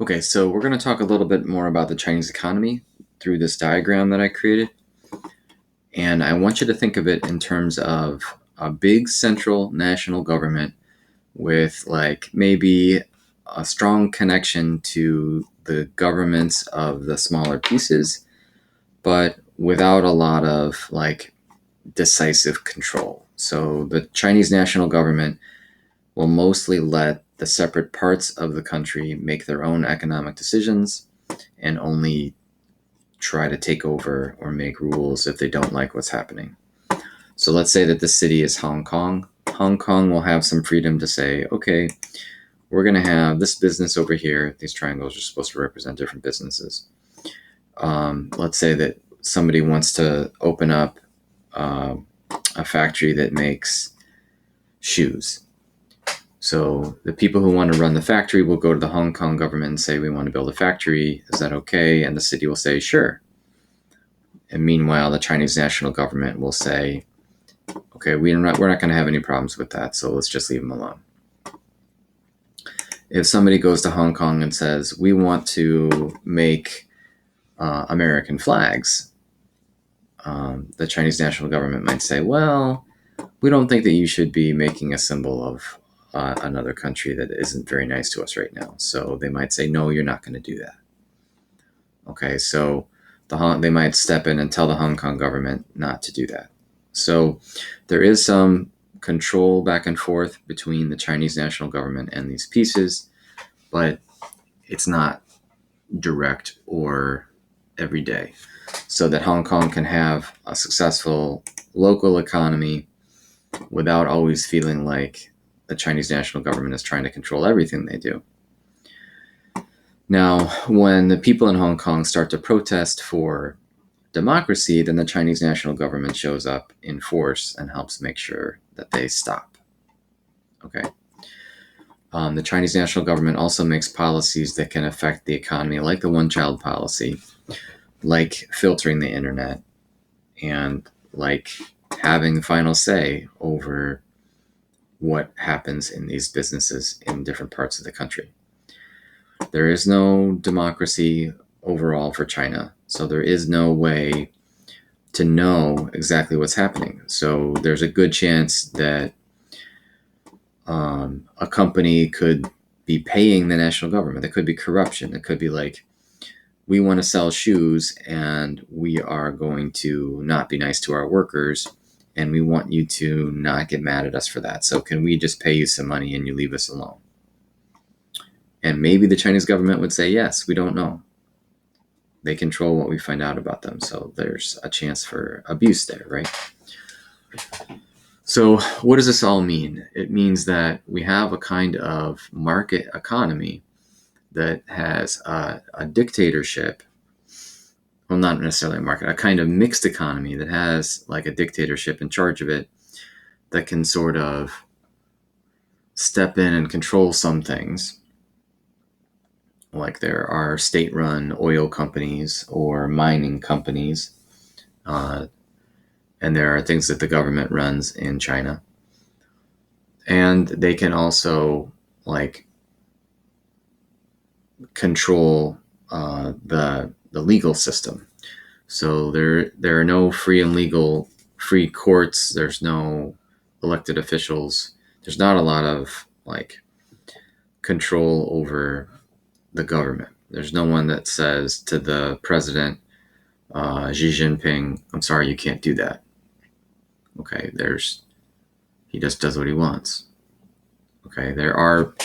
Okay, so we're going to talk a little bit more about the Chinese economy through this diagram that I created. And I want you to think of it in terms of a big central national government with like maybe a strong connection to the governments of the smaller pieces, but without a lot of like decisive control. So the Chinese national government will mostly let the separate parts of the country make their own economic decisions and only try to take over or make rules if they don't like what's happening. So let's say that the city is Hong Kong. Hong Kong will have some freedom to say, okay, we're going to have this business over here. These triangles are supposed to represent different businesses. Let's say that somebody wants to open up uh, a factory that makes shoes. So the people who want to run the factory will go to the Hong Kong government and say, we want to build a factory. Is that okay? And the city will say, sure. And meanwhile, the Chinese national government will say, okay, we're not going to have any problems with that. So let's just leave them alone. If somebody goes to Hong Kong and says, we want to make American flags, the Chinese national government might say, well, we don't think that you should be making a symbol of another country that isn't very nice to us right now. So they might say, no, you're not going to do that. Okay, so they might step in and tell the Hong Kong government not to do that. So there is some control back and forth between the Chinese national government and these pieces, but it's not direct or every day. So that Hong Kong can have a successful local economy without always feeling like the Chinese national government is trying to control everything they do. Now, when the people in Hong Kong start to protest for democracy, then the Chinese national government shows up in force and helps make sure that they stop. Okay. The Chinese national government also makes policies that can affect the economy, like the one-child policy, like filtering the internet, and like having the final say over what happens in these businesses in different parts of the country. There is no democracy overall for China, so there is no way to know exactly what's happening. So there's a good chance that a company could be paying the national government. There could be corruption. It could be like, we want to sell shoes and we are going to not be nice to our workers and we want you to not get mad at us for that. So can we just pay you some money and you leave us alone? And maybe the Chinese government would say, yes, we don't know. They control what we find out about them. So there's a chance for abuse there, right? So what does this all mean? It means that we have a kind of market economy that has a dictatorship. Well, not necessarily a market, a kind of mixed economy that has like a dictatorship in charge of it that can sort of step in and control some things. Like there are state-run oil companies or mining companies, uh, and there are things that the government runs in China. And they can also like control the legal system. So there are no free and legal free courts. There's no elected officials. There's not a lot of like control over the government. There's no one that says to the president, Xi Jinping, I'm sorry, you can't do that. Okay, he just does what he wants. Okay, there are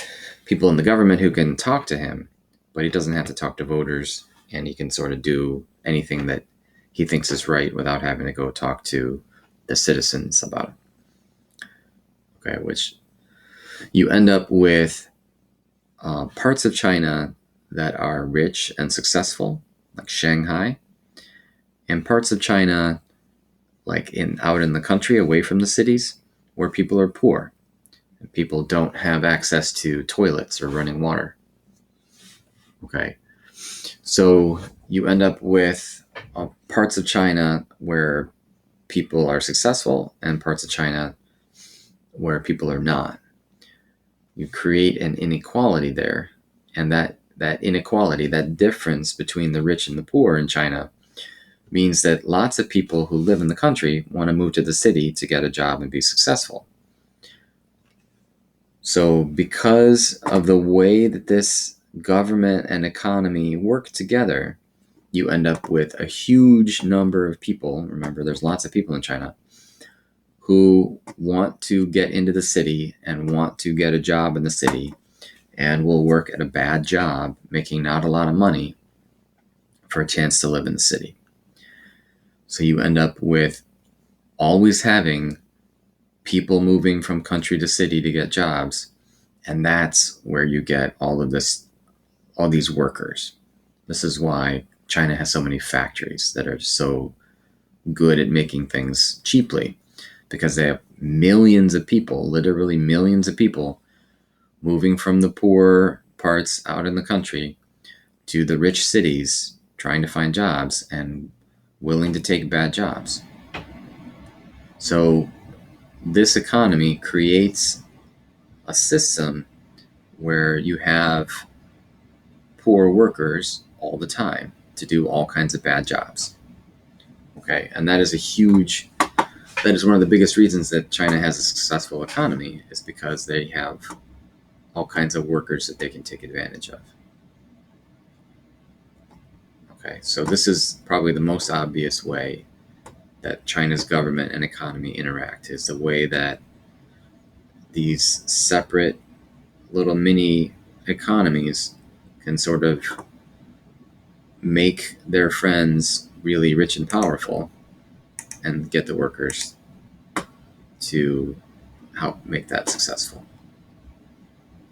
people in the government who can talk to him, but he doesn't have to talk to voters, and he can sort of do anything that he thinks is right without having to go talk to the citizens about it. Okay, which you end up with parts of China that are rich and successful, like Shanghai, and parts of China, like out in the country, away from the cities, where people are poor and people don't have access to toilets or running water. Okay, so you end up with parts of China where people are successful and parts of China where people are not. You create an inequality there, and that inequality, that difference between the rich and the poor in China, means that lots of people who live in the country want to move to the city to get a job and be successful. So, because of the way that this government and economy work together, you end up with a huge number of people. Remember, there's lots of people in China who want to get into the city and want to get a job in the city and will work at a bad job, making not a lot of money for a chance to live in the city. So you end up with always having people moving from country to city to get jobs. And that's where you get all these workers. This is why China has so many factories that are so good at making things cheaply, because they have millions of people, literally millions of people, moving from the poor parts out in the country to the rich cities trying to find jobs and willing to take bad jobs. So this economy creates a system where you have poor workers all the time to do all kinds of bad jobs. Okay, and that is one of the biggest reasons that China has a successful economy, is because they have all kinds of workers that they can take advantage of. Okay, so this is probably the most obvious way that China's government and economy interact, is the way that these separate little mini economies can sort of make their friends really rich and powerful and get the workers to help make that successful.